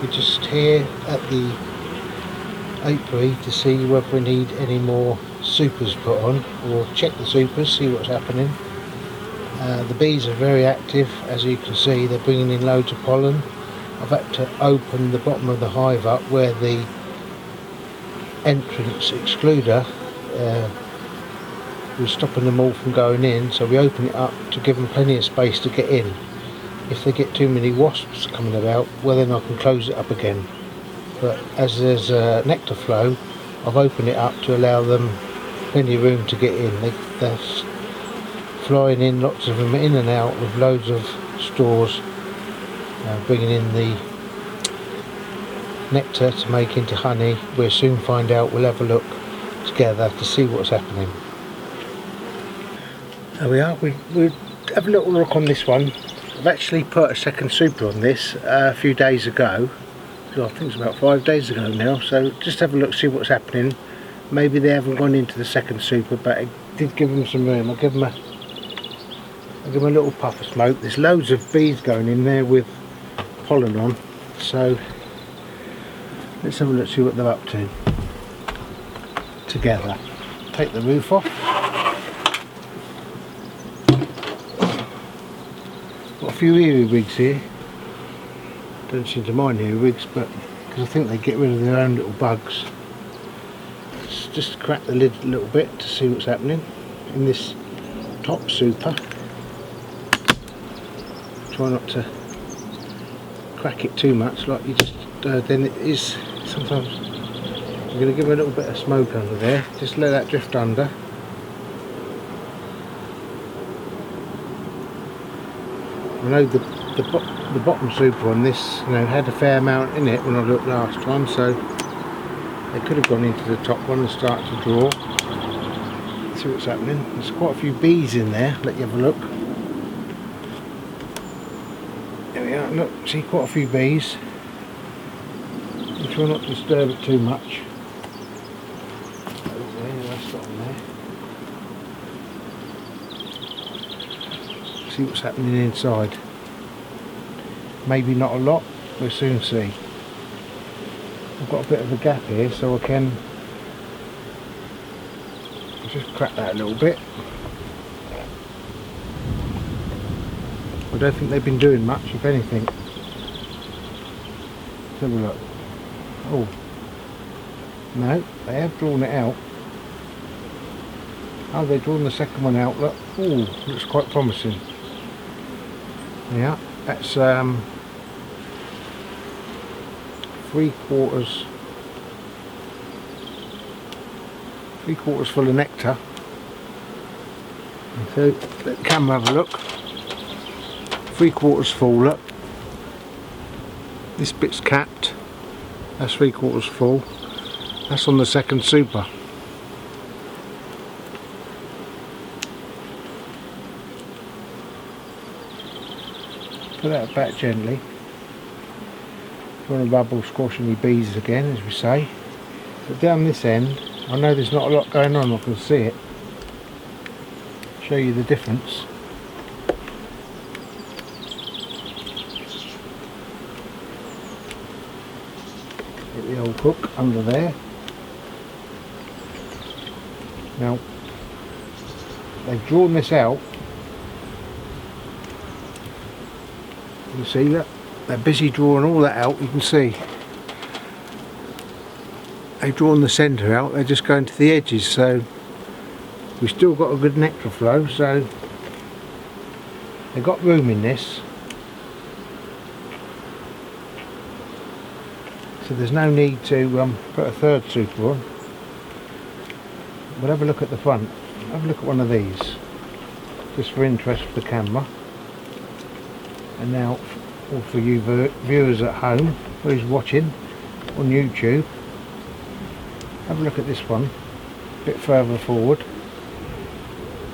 we're just here at the apiary to see whether we need any more supers put on, or check the supers, see what's happening. The bees are very active, as you can see. They're bringing in loads of pollen. I've had to open the bottom of the hive up where the entrance excluder was stopping them all from going in, so we open it up to give them plenty of space to get in. If they get too many wasps coming about, well, then I can close it up again. But as there's nectar flow, I've opened it up to allow them plenty of room to get in. They're flying in, lots of them in and out with loads of straws, bringing in the nectar to make into honey. We'll soon find out. We'll have a look together to see what's happening. There we are. We'll have a little look on this one. I've actually put a second super on this a few days ago. I think it's about 5 days ago now, so just have a look, see what's happening. Maybe they haven't gone into the second super, but it did give them some room. I'll give them a little puff of smoke. There's loads of bees going in there with pollen on, so let's have a look, see what they're up to together. Take the roof off. Got a few earwigs here. Don't seem to mind earwigs, but because I think they get rid of their own little bugs. Let's just crack the lid a little bit to see what's happening in this top super. Try not to crack it too much, like you just then it is sometimes. I'm going to give it a little bit of smoke under there, just let that drift under. I know the bottom super on this, had a fair amount in it when I looked last time, so they could have gone into the top one and started to draw. See what's happening. There's quite a few bees in there. Let you have a look. There we are. Look, see, quite a few bees. Try not to disturb it too much. That's not on there. See what's happening inside. Maybe not a lot, we'll soon see. I've got a bit of a gap here, so I can just crack that a little bit. I don't think they've been doing much, if anything. Let's have a look. Oh, no, they have drawn it out. Oh, they've drawn the second one out, look. Oh, looks quite promising. Yeah, that's 3/4 full of nectar. So let the camera have a look. 3/4 full, look. This bit's capped. That's 3/4 full. That's on the second super. Put that back gently. If you want to rub or squash any bees again, as we say. But down this end, I know there's not a lot going on, I can see it. Show you the difference. Get the old hook under there. Now, they've drawn this out. You see that? They're busy drawing all that out, you can see. They've drawn the centre out, they're just going to the edges, so we've still got a good nectar flow, so they've got room in this. So there's no need to put a third super on. We'll have a look at the front. Have a look at one of these, just for interest for the camera. And now, all for you viewers at home, who's watching on YouTube, have a look at this one, a bit further forward.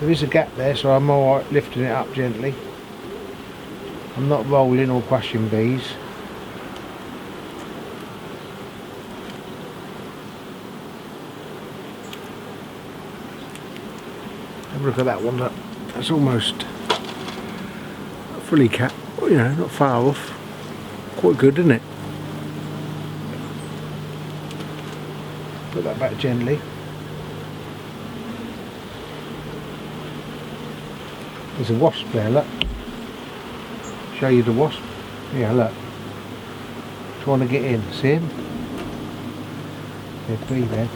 There is a gap there, so I'm alright lifting it up gently. I'm not rolling or crushing bees. Have a look at that one, look. That's almost fully capped. You know, not far off. Quite good, isn't it? Put that back gently. There's a wasp there, look. Show you the wasp. Yeah, look. Trying to get in. See him? There's three there.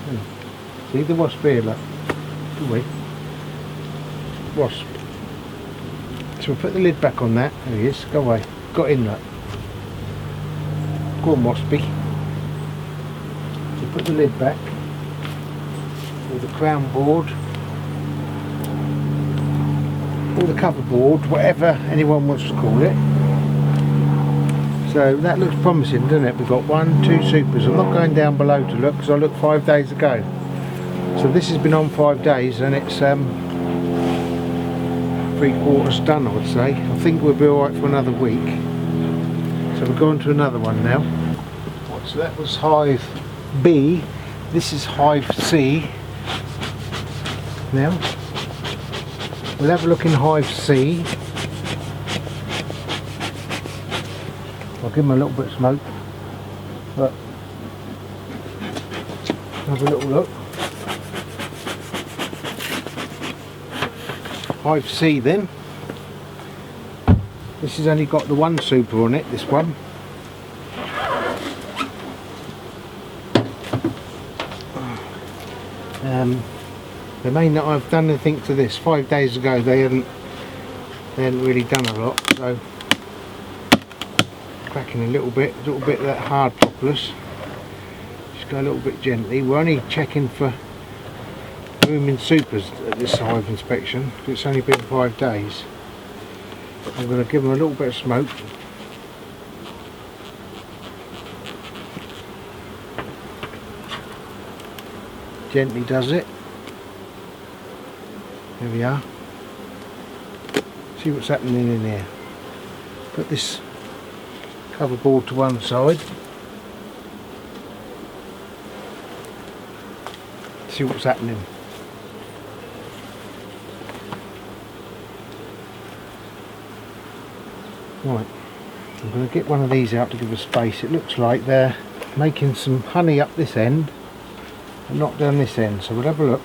See the wasp here, look. Go away. Wasp. So we'll put the lid back on that. There he is. Go away. Got in, look. Go on, waspy. So put the lid back. Or the crown board. Or the cover board. Whatever anyone wants to call it. So that looks promising, doesn't it? We've got 1, 2 supers. I'm not going down below to look because I looked 5 days ago. So this has been on 5 days and it's 3/4 done, I would say. I think we'll be alright for another week. So we're going to another one now. Right, so that was Hive B. This is Hive C. Now we'll have a look in Hive C. I'll give them a little bit of smoke, but have a little look. Hive C then. This has only got the 1 super on it, this one. They may not have done anything to this. 5 days ago they hadn't really done a lot, so cracking a little bit of that hard populace. Just go a little bit gently. We're only checking for rooming supers at this hive inspection. It's only been 5 days. I'm going to give them a little bit of smoke. Gently does it. There we are. See what's happening in here. Put this cover board to one side. See what's happening. Right, I'm going to get one of these out to give us space. It looks like they're making some honey up this end and not down this end, so we'll have a look.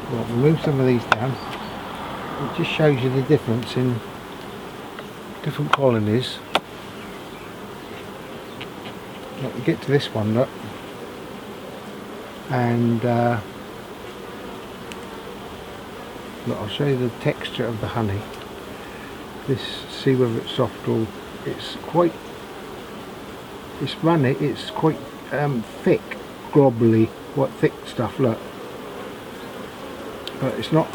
Right, we'll move some of these down. It just shows you the difference in different colonies. Right, we get to this one, look. And look, I'll show you the texture of the honey. This, see whether it's soft or it's quite thick, globularly, quite thick stuff, look. But it's not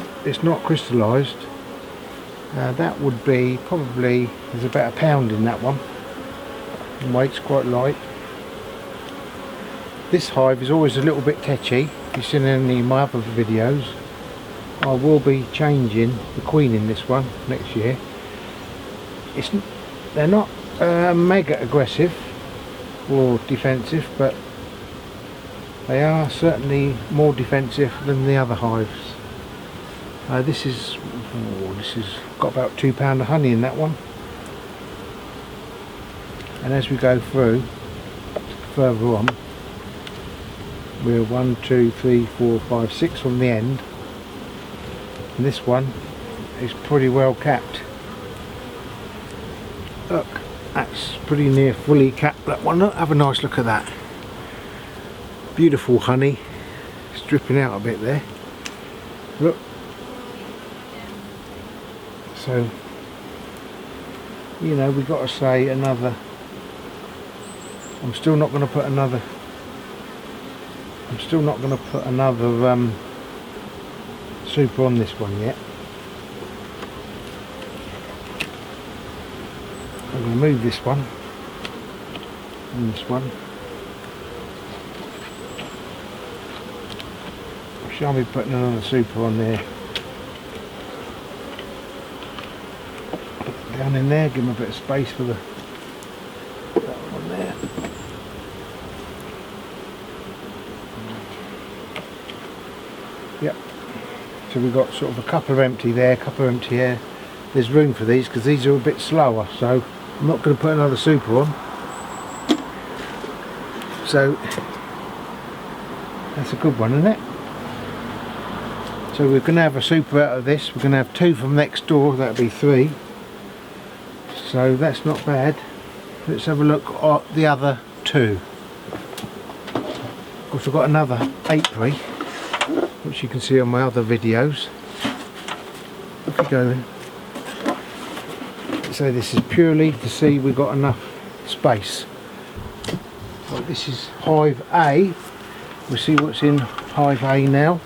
crystallised. That would be probably, there's about £1 in that one. And weight's quite light. This hive is always a little bit tetchy. If you've seen any of my other videos, I will be changing the queen in this one next year. They're not mega aggressive or defensive, but they are certainly more defensive than the other hives. This is got about £2 of honey in that one. And as we go through further on, we're 1, 2, 3, 4, 5, 6 from the end, and this one is pretty well capped. Look, that's pretty near fully capped, that one. Look, have a nice look at that. Beautiful honey. It's dripping out a bit there. Look. So, you know, we've got to say another. I'm still not going to put another super on this one yet. I'm going to move this one and this one. I shall be putting another super on there. Down in there, give them a bit of space for that one there. Yep. So we've got sort of a couple of empty there, a couple of empty here. there's room for these because these are a bit slower, so I'm not going to put another super on. So that's a good one, isn't it? So we're going to have a super out of this. We're going to have 2 from next door, that'll be 3. So that's not bad. Let's have a look at the other 2. Of course, I've got another apiary, which you can see on my other videos. If we go in. So this is purely to see we've got enough space. So this is Hive A. We'll see what's in Hive A now.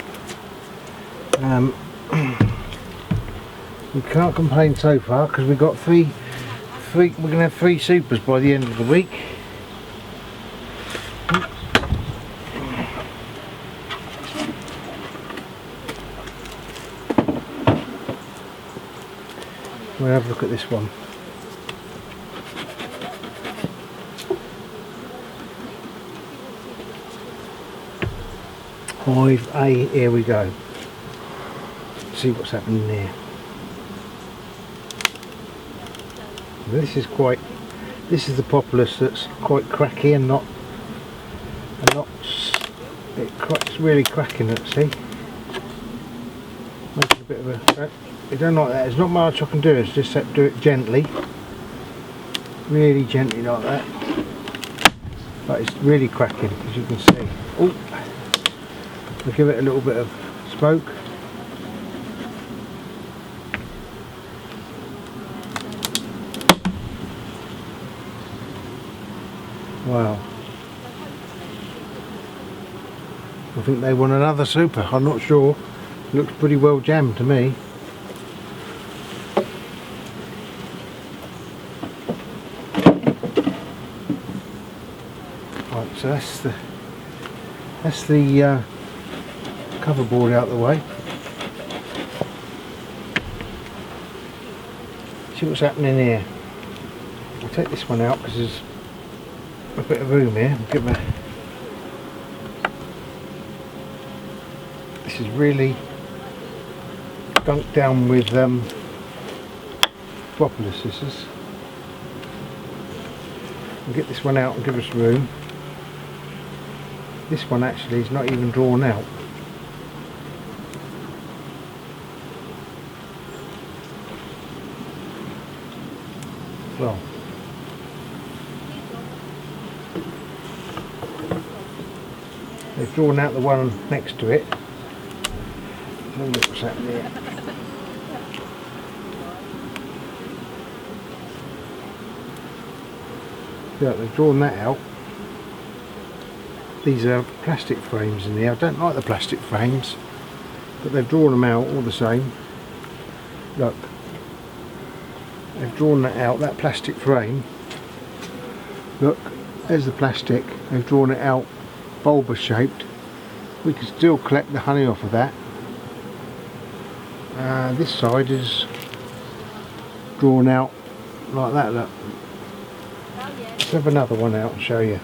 We can't complain so far because we've got three. We're going to have 3 supers by the end of the week. We'll have a look at this one. Hive A, here we go. See what's happening there. This is the populace that's quite cracky and it's really cracking it, see? Making a bit of a crack. I don't like that, there's not much I can do, it's just do it gently. Really gently like that. But it's really cracking, as you can see. Oh, we'll give it a little bit of smoke. Wow. I think they want another super, I'm not sure. Looks pretty well jammed to me. Right, so that's the cover board out the way. See what's happening here. I'll take this one out because there's a bit of room here. We'll give it. This is really dunked down with propolis. This is. We'll get this one out and give us room. This one actually is not even drawn out. Well. They've drawn out the one next to it. Look what's happening there. Yeah, they've drawn that out. These are plastic frames in here. I don't like the plastic frames, but they've drawn them out all the same. Look, they've drawn that out, that plastic frame. Look, there's the plastic. They've drawn it out bulbous shaped. We can still collect the honey off of that. This side is drawn out like that. Look. Let's have another one out and show you.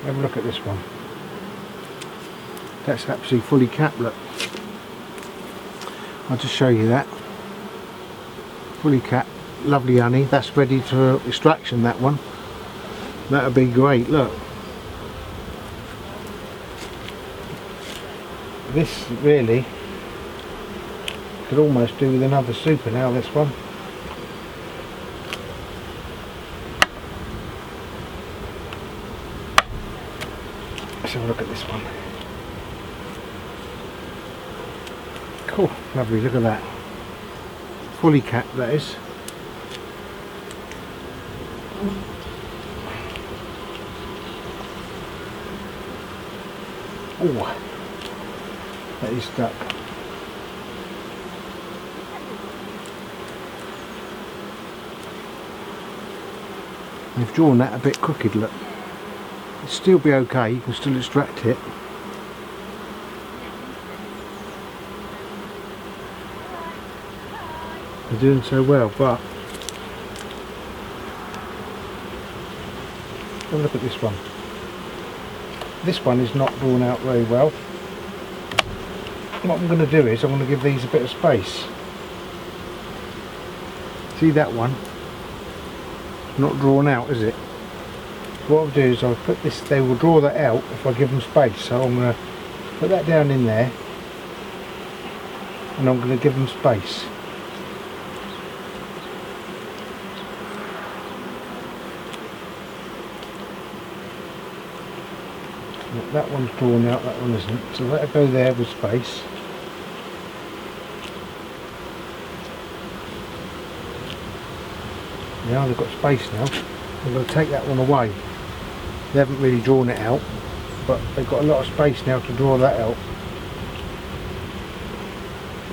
Have a look at this one. That's actually fully capped. Look. I'll just show you that. Fully capped, lovely honey. That's ready for extraction, that one. That would be great, look. This really could almost do with another super now, this one. Let's have a look at this one. Cool, lovely, look at that. Fully capped, that is. Oh, that is stuck. They've drawn that a bit crooked, look. It'll still be okay, you can still extract it. They're doing so well, but Have a look at this one. This one is not drawn out very well. What I'm going to do is I'm going to give these a bit of space. See that one? Not drawn out, is it? What I'll do is I'll put this, they will draw that out if I give them space. So I'm going to put that down in there and I'm going to give them space. That one's drawn out, that one isn't. So let it go there with space. Now they've got space now. I'm going to take that one away. They haven't really drawn it out, but they've got a lot of space now to draw that out.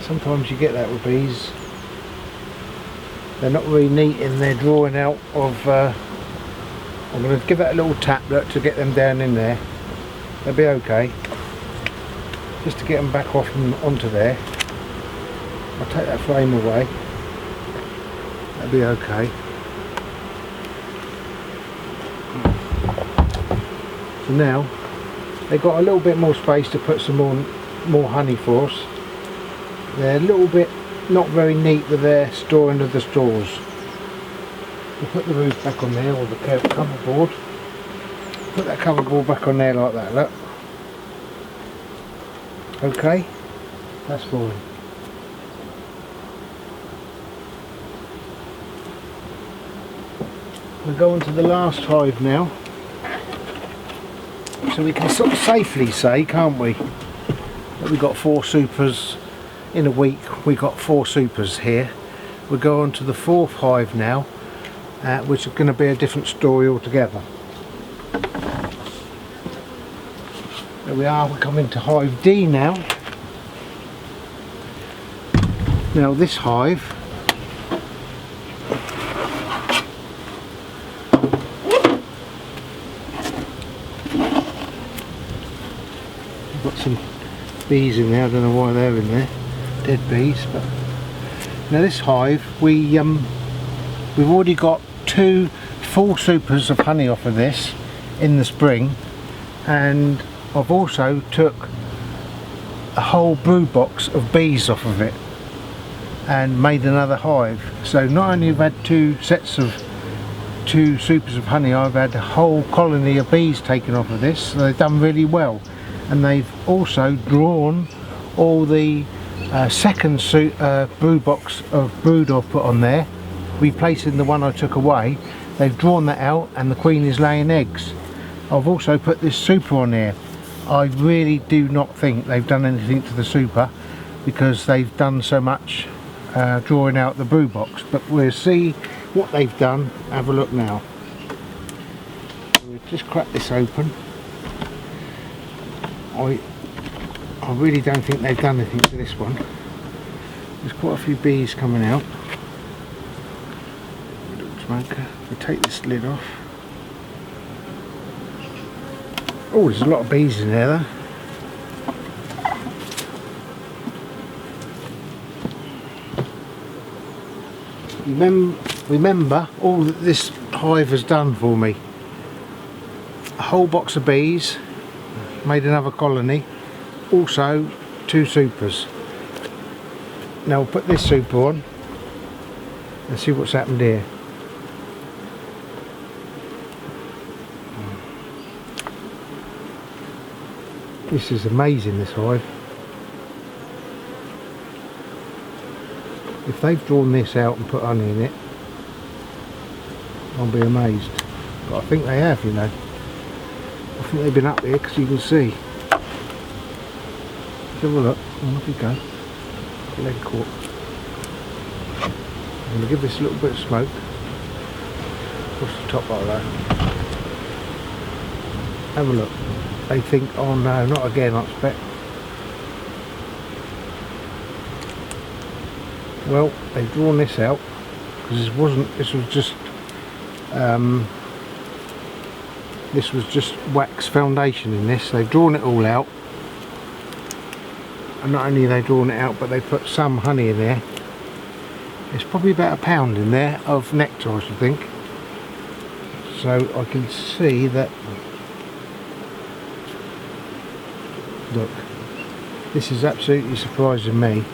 Sometimes you get that with bees. They're not really neat in their drawing out of... I'm going to give that a little tap to get them down in there. They'll be okay. Just to get them back off and onto there. I'll take that frame away. That'll be okay. So now they've got a little bit more space to put some more honey for us. They're a little bit not very neat with their storing of the straws. We'll put the roof back on there, or the cover board. Put that cover board back on there like that, look. Okay, that's fine. We'll go on to the last hive now. So we can sort of safely say, can't we, that we've got 4 supers in a week. We've got 4 supers here. We'll go on to the 4th hive now, which is going to be a different story altogether. There we are, we're coming to hive D now. Now this hive, I've got some bees in there, I don't know why they're in there, dead bees. But now this hive, we've already got 2 full supers of honey off of this in the spring, and I've also took a whole brood box of bees off of it and made another hive. So not only have I had 2 sets of 2 supers of honey, I've had a whole colony of bees taken off of this. So they've done really well, and they've also drawn all the second brood box of brood I've put on there, replacing the one I took away. They've drawn that out and the queen is laying eggs. I've also put this super on here. I really do not think they've done anything to the super, because they've done so much drawing out the brood box. But we'll see what they've done. Have a look now. We'll just crack this open. I really don't think they've done anything to this one. There's quite a few bees coming out. Smoker. We'll take this lid off. Oh, there's a lot of bees in there though. Remember all that this hive has done for me. A whole box of bees, made another colony, also 2 supers. Now we'll put this super on and see what's happened here. This is amazing, this hive. If they've drawn this out and put honey in it, I'll be amazed. But I think they have, you know. I think they've been up here, because you can see. Let's have a look. Oh, off you go. Get leg caught. I'm going to give this a little bit of smoke. Across the top like that. Have a look. They think, oh no, not again, I expect. Well, they've drawn this out, because this was just wax foundation in this. They've drawn it all out, and not only have they drawn it out, but they put some honey in there. There's probably about £1 in there of nectar, I should think. so I can see that. Look, this is absolutely surprising me.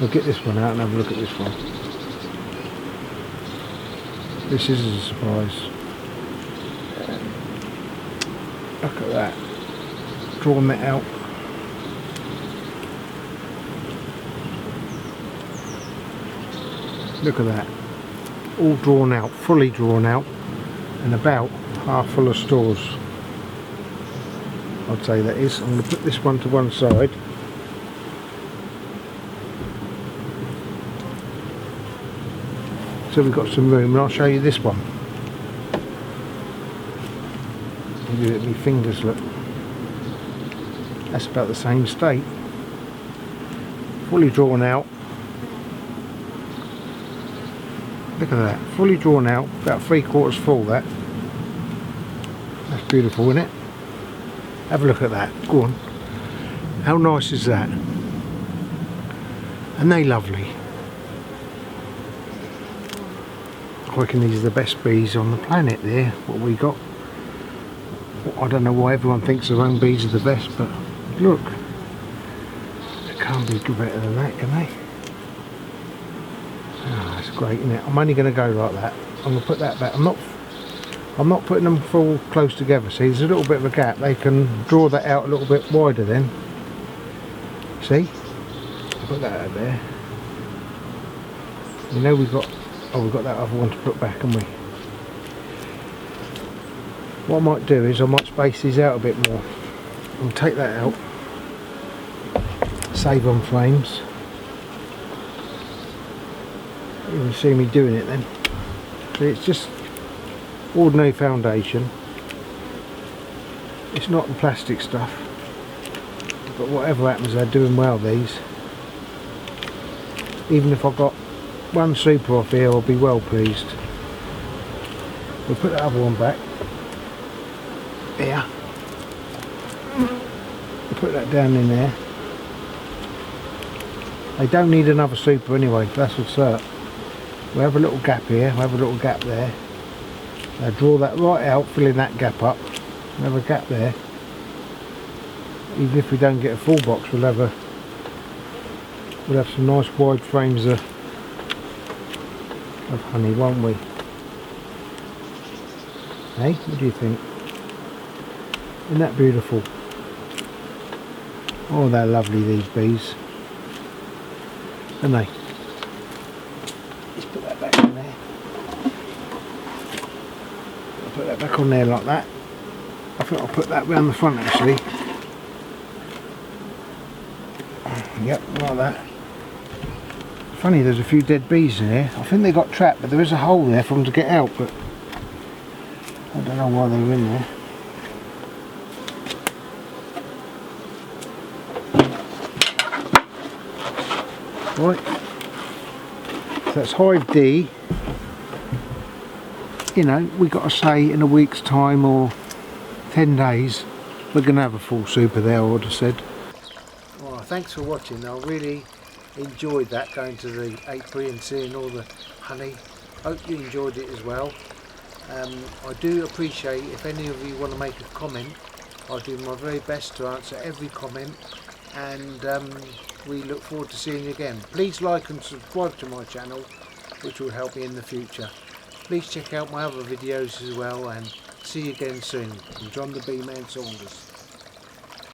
I'll get this one out and have a look at this one. This is a surprise. Look at that. Drawn that out. Look at that. All drawn out, fully drawn out, and about half full of stores. I'd say that is. I'm going to put this one to one side. So we've got some room, and I'll show you this one. Give it my fingers, look. That's about the same state. Fully drawn out. Look at that. Fully drawn out, about 3/4 full that. That's beautiful, isn't it? Have a look at that. Go on. How nice is that? And they lovely. I reckon these are the best bees on the planet there, what we got. I don't know why everyone thinks their own bees are the best, but look. It can't be better than that, can they? Oh, that's great, isn't it? I'm only going to go like that. I'm going to put that back. I'm not putting them full close together. See, there's a little bit of a gap. They can draw that out a little bit wider then. See? I'll put that out there. You know we've got that other one to put back, haven't we? What I might do is I might space these out a bit more. I'll take that out. Save on frames. You can see me doing it then. So it's just ordinary foundation. It's not the plastic stuff. But whatever happens, they're doing well, these. Even if I've got one super off here, I'll be well pleased. We'll put the other one back. Here. We'll put that down in there. They don't need another super anyway, that's for certain. We'll have a little gap here, we'll have a little gap there. Now draw that right out, filling that gap up. We'll have a gap there. Even if we don't get a full box, we'll have some nice wide frames of honey, won't we? Hey, what do you think? Isn't that beautiful? Oh, they're lovely, these bees. Aren't they? Let's put that back on there. I'll put that back on there like that. I think I'll put that round the front actually. Yep, like that. Funny, there's a few dead bees in here. I think they got trapped, but there is a hole there for them to get out, but I don't know why they were in there. Right, so that's Hive D. You know, we got to say in a week's time or 10 days we're going to have a full super there, I would have said. Well, thanks for watching. I really enjoyed that, going to the apiary and seeing all the honey. Hope you enjoyed it as well. I do appreciate if any of you want to make a comment. I'll do my very best to answer every comment, and we look forward to seeing you again. Please like and subscribe to my channel, which will help me in the future. Please check out my other videos as well, and see you again soon. I'm John the Bee Man Saunders.